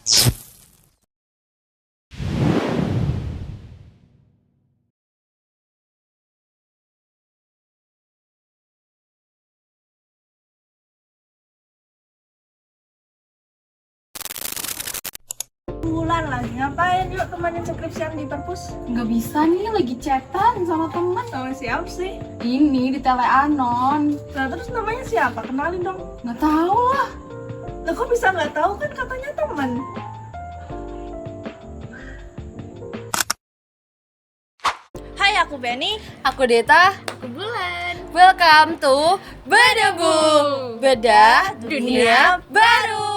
Bulan lagi ngapain yuk temenin skripsian di perpus? Nggak bisa nih, lagi chatan sama temen. Sama siapa sih? Ini di Tele Anon. Nah terus namanya siapa? Kenalin dong. Nggak tahu lah. Lah kok bisa nggak tahu, kan katanya temen. Hai, aku Benny. Aku Deta. Aku Bulan. Welcome to Bedebu, Bedah Dunia Baru.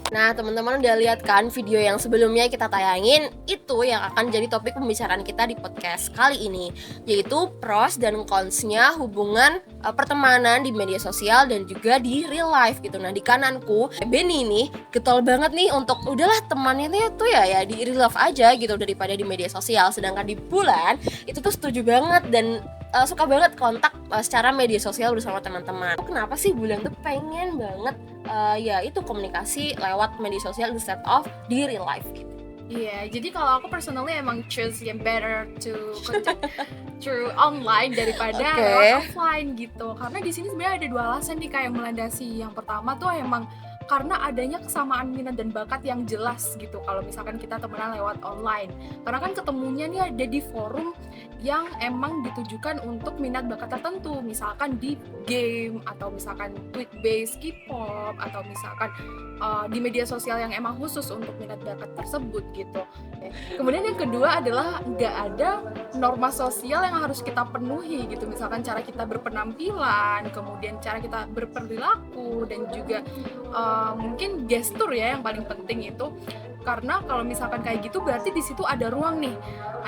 Nah, teman-teman udah lihat kan video yang sebelumnya kita tayangin? Itu yang akan jadi topik pembicaraan kita di podcast kali ini, yaitu pros dan cons-nya hubungan pertemanan di media sosial dan juga di real life gitu. Nah, di kananku Benny ini getol banget nih untuk udahlah temannya tuh ya di real life aja gitu daripada di media sosial. Sedangkan di Bulan itu tuh setuju banget dan suka banget kontak secara media sosial bersama teman-teman. Kenapa sih Bulan tuh pengen banget ya itu komunikasi lewat media sosial instead of di real life gitu. Iya, jadi kalau aku personally emang choose yang better to contact through online daripada lewat offline gitu. Karena di sini sebenarnya ada dua alasan nih kayak melandasi. Yang pertama tuh emang karena adanya kesamaan minat dan bakat yang jelas gitu kalau misalkan kita temenan lewat online. Karena kan ketemunya nih ada di forum yang emang ditujukan untuk minat bakat tertentu, misalkan di game atau misalkan tweet based K-pop atau misalkan di media sosial yang emang khusus untuk minat bakat tersebut gitu. Kemudian yang kedua adalah nggak ada norma sosial yang harus kita penuhi gitu, misalkan cara kita berpenampilan, kemudian cara kita berperilaku dan juga mungkin gestur ya yang paling penting itu. Karena kalau misalkan kayak gitu berarti di situ ada ruang nih,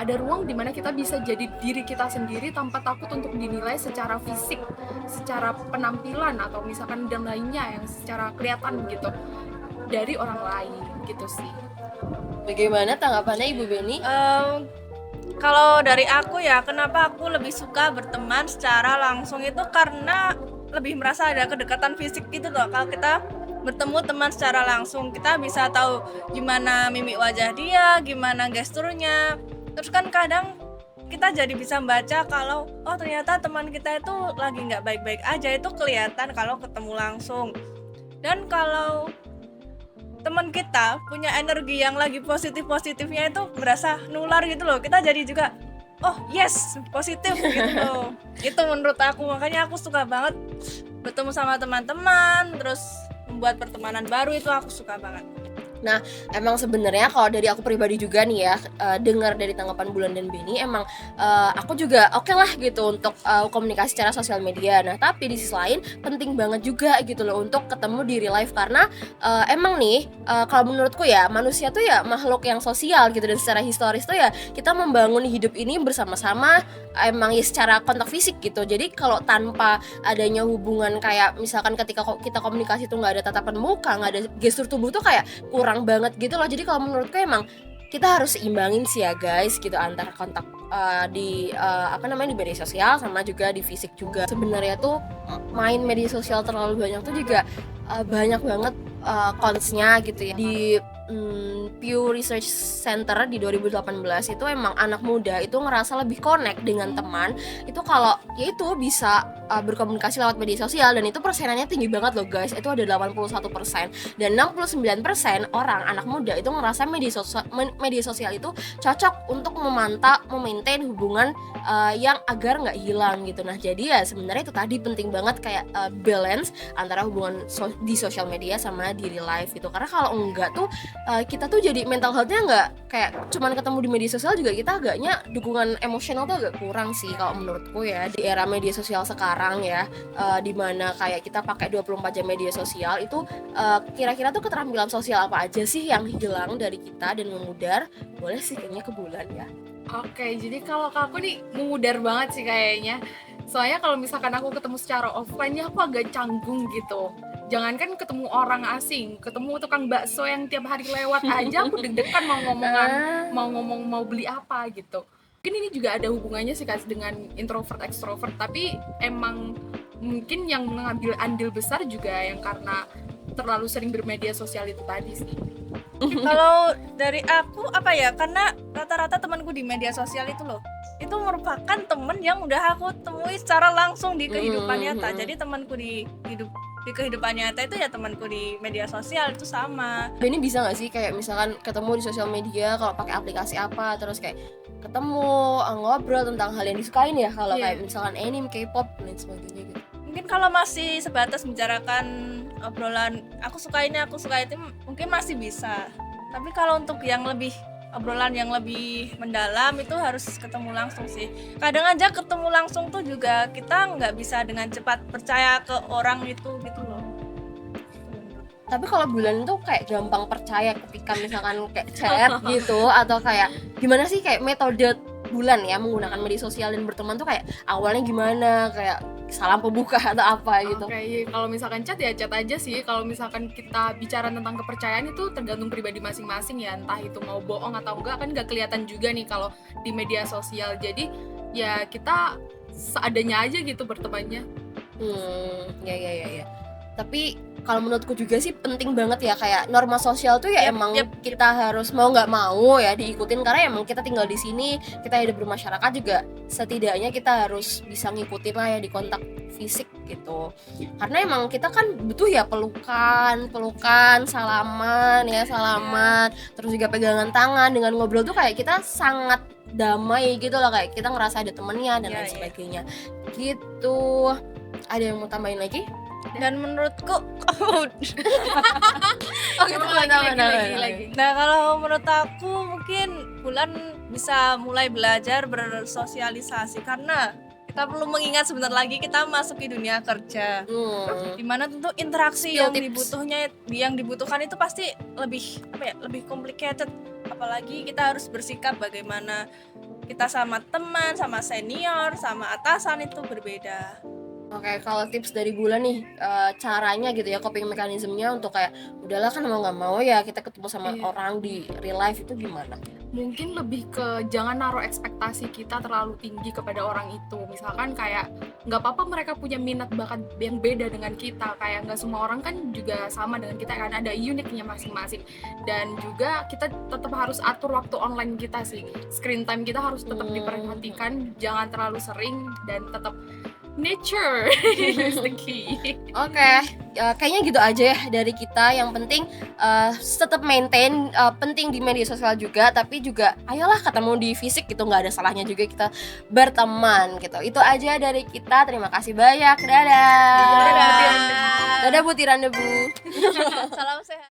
ada ruang dimana kita bisa jadi diri kita sendiri tanpa takut untuk dinilai secara fisik, secara penampilan atau misalkan dan lainnya yang secara kelihatan gitu dari orang lain gitu sih. Bagaimana tanggapannya Ibu Benny? Kalau dari aku ya, kenapa aku lebih suka berteman secara langsung itu karena lebih merasa ada kedekatan fisik gitu loh. Kalau kita bertemu teman secara langsung, kita bisa tahu gimana mimik wajah dia, gimana gesturnya. Terus kan kadang kita jadi bisa membaca kalau oh ternyata teman kita itu lagi nggak baik-baik aja, itu kelihatan kalau ketemu langsung. Dan kalau teman kita punya energi yang lagi positif-positifnya itu berasa nular gitu loh, kita jadi juga oh yes positif gitu loh. Itu menurut aku, makanya aku suka banget bertemu sama teman-teman, terus membuat pertemanan baru, itu aku suka banget. Nah, emang sebenarnya kalau dari aku pribadi juga nih ya, dengar dari tanggapan Bulan dan Benny, emang aku juga oke lah gitu untuk komunikasi secara sosial media. Nah, tapi di sisi lain penting banget juga gitu loh untuk ketemu di real life karena emang nih kalau menurutku ya manusia tuh ya makhluk yang sosial gitu, dan secara historis tuh ya kita membangun hidup ini bersama-sama emang ya secara kontak fisik gitu. Jadi kalau tanpa adanya hubungan kayak misalkan ketika kita komunikasi tuh nggak ada tatapan muka, nggak ada gestur tubuh tuh kayak kurang banget gitu loh. Jadi kalau menurutku emang kita harus seimbangin sih ya guys gitu antara kontak di di media sosial sama juga di fisik juga. Sebenarnya tuh main media sosial terlalu banyak tuh juga banyak banget cons-nya gitu ya. Di Pew Research Center di 2018 itu emang anak muda itu ngerasa lebih connect dengan teman itu kalau ya itu bisa berkomunikasi lewat media sosial, dan itu persenannya tinggi banget loh guys. Itu ada 81% dan 69% orang anak muda itu ngerasa media sosial itu cocok untuk memaintain hubungan yang agar nggak hilang gitu. Nah jadi ya sebenarnya itu tadi penting banget kayak balance antara hubungan di sosial media sama di real life gitu. Karena kalau enggak tuh kita tuh jadi mental health-nya nggak kayak cuman ketemu di media sosial, juga kita agaknya dukungan emosional tuh agak kurang sih kalau menurutku ya. Di era media sosial sekarang ya, dimana kayak kita pakai 24 jam media sosial itu, kira-kira tuh keterampilan sosial apa aja sih yang hilang dari kita dan memudar? Boleh sih kayaknya ke Bulan ya. Oke, jadi kalau aku nih memudar banget sih kayaknya. Soalnya kalau misalkan aku ketemu secara offline ya aku agak canggung gitu. Jangankan ketemu orang asing, ketemu tukang bakso yang tiap hari lewat aja aku deg-degan mau beli apa gitu. Mungkin ini juga ada hubungannya sih Kak dengan introvert extrovert, tapi emang mungkin yang mengambil andil besar juga yang karena terlalu sering bermedia sosial itu tadi sih. Kalau dari aku apa ya, karena rata-rata temanku di media sosial itu loh, itu merupakan temen yang udah aku temui secara langsung di kehidupan nyata. Jadi temanku di kehidupan nyata itu ya temanku di media sosial itu sama. Ini bisa nggak sih kayak misalkan ketemu di sosial media kalau pakai aplikasi apa, terus kayak ketemu ngobrol tentang hal yang disukain ya, kalau kayak misalkan anime, K-pop dan sebagainya gitu. Mungkin kalau masih sebatas membicarakan obrolan aku suka ini aku suka itu mungkin masih bisa, tapi kalau untuk yang lebih obrolan yang lebih mendalam itu harus ketemu langsung sih. Kadang aja ketemu langsung tuh juga kita nggak bisa dengan cepat percaya ke orang itu gitu loh. Tapi kalau Bulan tuh kayak gampang percaya ketika misalkan kayak chat gitu, atau kayak gimana sih kayak metode Bulan ya menggunakan media sosial dan berteman tuh kayak awalnya gimana, kayak salam pembuka atau apa gitu? Oke, kalau misalkan chat ya chat aja sih. Kalau misalkan kita bicara tentang kepercayaan itu tergantung pribadi masing-masing ya, entah itu mau bohong atau enggak kan nggak kelihatan juga nih kalau di media sosial. Jadi ya kita seadanya aja gitu bertemannya. Ya. Tapi kalau menurutku juga sih penting banget ya kayak norma sosial tuh ya emang kita harus mau nggak mau ya diikutin, karena emang kita tinggal di sini, kita hidup bermasyarakat juga setidaknya kita harus bisa ngikutin lah ya di kontak fisik gitu, karena emang kita kan butuh ya pelukan, salaman, terus juga pegangan tangan, dengan ngobrol tuh kayak kita sangat damai gitu loh, kayak kita ngerasa ada temennya dan lain sebagainya gitu. Ada yang mau tambahin lagi? Dan menurutku lagi. Nah kalau menurut aku mungkin Bulan bisa mulai belajar bersosialisasi, karena kita perlu mengingat sebentar lagi kita masuk di dunia kerja, dimana tentu interaksi yang dibutuhkan itu pasti lebih complicated, apalagi kita harus bersikap bagaimana kita sama teman, sama senior, sama atasan itu berbeda. Oke, kalau tips dari Bulan nih, caranya gitu ya, coping mekanismenya untuk kayak udahlah kan mau nggak mau ya kita ketemu sama orang di real life itu gimana? Mungkin lebih ke jangan naruh ekspektasi kita terlalu tinggi kepada orang itu. Misalkan kayak nggak apa-apa mereka punya minat bakat yang beda dengan kita, kayak nggak semua orang kan juga sama dengan kita kan, ada uniknya masing-masing. Dan juga kita tetap harus atur waktu online kita sih, screen time kita harus tetap diperhatikan, jangan terlalu sering, dan tetap nature is the key. Oke, kayaknya gitu aja ya dari kita. Yang penting tetap maintain, penting di media sosial juga, tapi juga ayolah ketemu di fisik gitu, nggak ada salahnya juga kita berteman gitu. Itu aja dari kita, terima kasih banyak, dadah. Dadah butiran debu. Salam sehat.